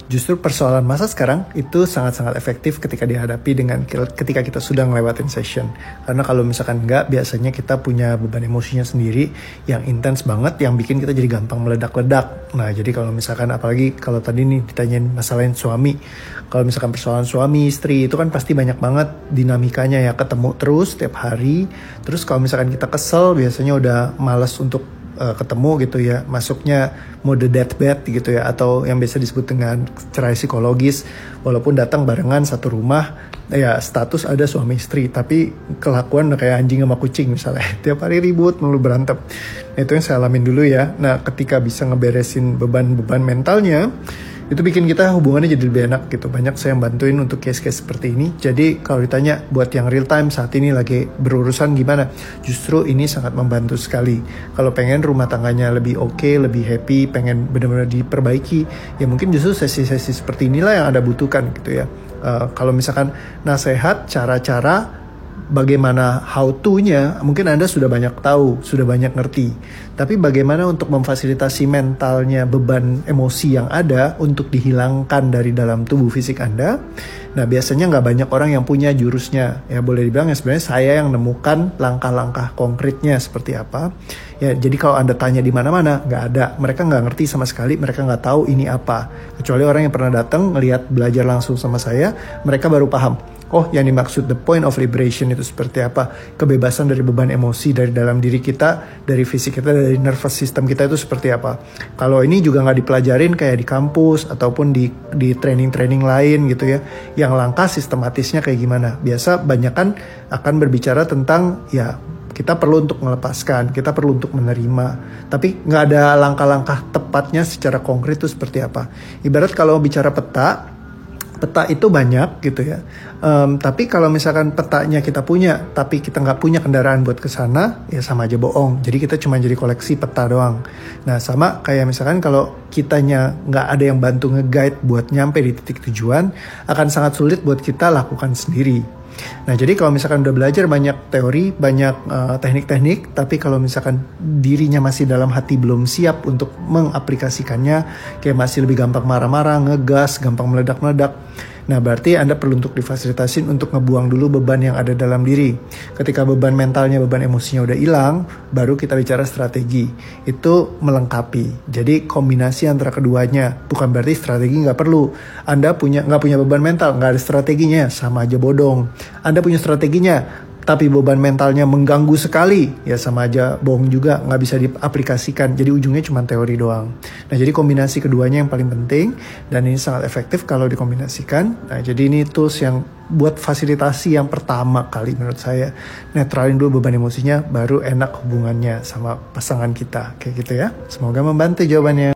Justru persoalan masa sekarang itu sangat-sangat efektif ketika dihadapi ketika kita sudah ngelewatin session. Karena kalau misalkan enggak, biasanya kita punya beban emosinya sendiri yang intens banget, yang bikin kita jadi gampang meledak-ledak. Nah, jadi kalau misalkan, apalagi kalau tadi nih ditanyain masalahin suami, kalau misalkan persoalan suami, istri, itu kan pasti banyak banget dinamikanya ya, ketemu terus setiap hari. Terus kalau misalkan kita kesel, biasanya udah malas untuk ketemu gitu ya, masuknya mode deathbed gitu ya, atau yang biasa disebut dengan cerai psikologis. Walaupun datang barengan satu rumah, ya status ada suami istri, tapi kelakuan udah kayak anjing sama kucing misalnya, tiap hari ribut, mulu berantem. Nah, itu yang saya alamin dulu ya. Nah, ketika bisa ngeberesin beban-beban mentalnya, itu bikin kita hubungannya jadi lebih enak gitu. Banyak saya yang bantuin untuk case-case seperti ini. Jadi kalau ditanya buat yang real time saat ini lagi berurusan gimana, justru ini sangat membantu sekali. Kalau pengen rumah tangganya lebih oke, lebih happy, pengen benar-benar diperbaiki, ya mungkin justru sesi-sesi seperti inilah yang Anda butuhkan gitu ya. Kalau misalkan nasihat, cara-cara, bagaimana how to-nya, mungkin Anda sudah banyak tahu, sudah banyak ngerti. Tapi bagaimana untuk memfasilitasi mentalnya, beban emosi yang ada untuk dihilangkan dari dalam tubuh fisik Anda. Nah, biasanya nggak banyak orang yang punya jurusnya. Ya boleh dibilang ya sebenarnya saya yang nemukan langkah-langkah konkretnya seperti apa. Ya, jadi kalau Anda tanya di mana-mana, nggak ada. Mereka nggak ngerti sama sekali, mereka nggak tahu ini apa. Kecuali orang yang pernah datang, ngelihat belajar langsung sama saya, mereka baru paham. Oh, yang dimaksud the point of liberation itu seperti apa? Kebebasan dari beban emosi dari dalam diri kita, dari fisik kita, dari nervous system kita itu seperti apa? Kalau ini juga nggak dipelajarin kayak di kampus ataupun di training-training lain gitu ya. Yang langkah sistematisnya kayak gimana? Biasa banyak kan akan berbicara tentang ya kita perlu untuk melepaskan, kita perlu untuk menerima. Tapi nggak ada langkah-langkah tepatnya secara konkret itu seperti apa. Ibarat kalau bicara peta itu banyak gitu ya. Tapi kalau misalkan petanya kita punya, tapi kita nggak punya kendaraan buat ke sana, ya sama aja bohong. Jadi kita cuma jadi koleksi peta doang. Nah, sama kayak misalkan kalau kitanya nggak ada yang bantu nge-guide buat nyampe di titik tujuan, akan sangat sulit buat kita lakukan sendiri. Nah, jadi kalau misalkan udah belajar banyak teori, banyak teknik-teknik, tapi kalau misalkan dirinya masih dalam hati belum siap untuk mengaplikasikannya, kayak masih lebih gampang marah-marah, ngegas, gampang meledak-meledak, nah berarti Anda perlu untuk difasilitasin untuk ngebuang dulu beban yang ada dalam diri. Ketika beban mentalnya, beban emosinya udah hilang, baru kita bicara strategi. Itu melengkapi. Jadi kombinasi antara keduanya. Bukan berarti strategi nggak perlu. Anda nggak punya beban mental, nggak ada strateginya, sama aja bodong. Anda punya strateginya, tapi beban mentalnya mengganggu sekali, ya sama aja bohong juga, nggak bisa diaplikasikan. Jadi ujungnya cuma teori doang. Nah, jadi kombinasi keduanya yang paling penting, dan ini sangat efektif kalau dikombinasikan. Nah, jadi ini tools yang buat fasilitasi yang pertama kali menurut saya. Netralin dulu beban emosinya, baru enak hubungannya sama pasangan kita, kayak gitu ya. Semoga membantu jawabannya.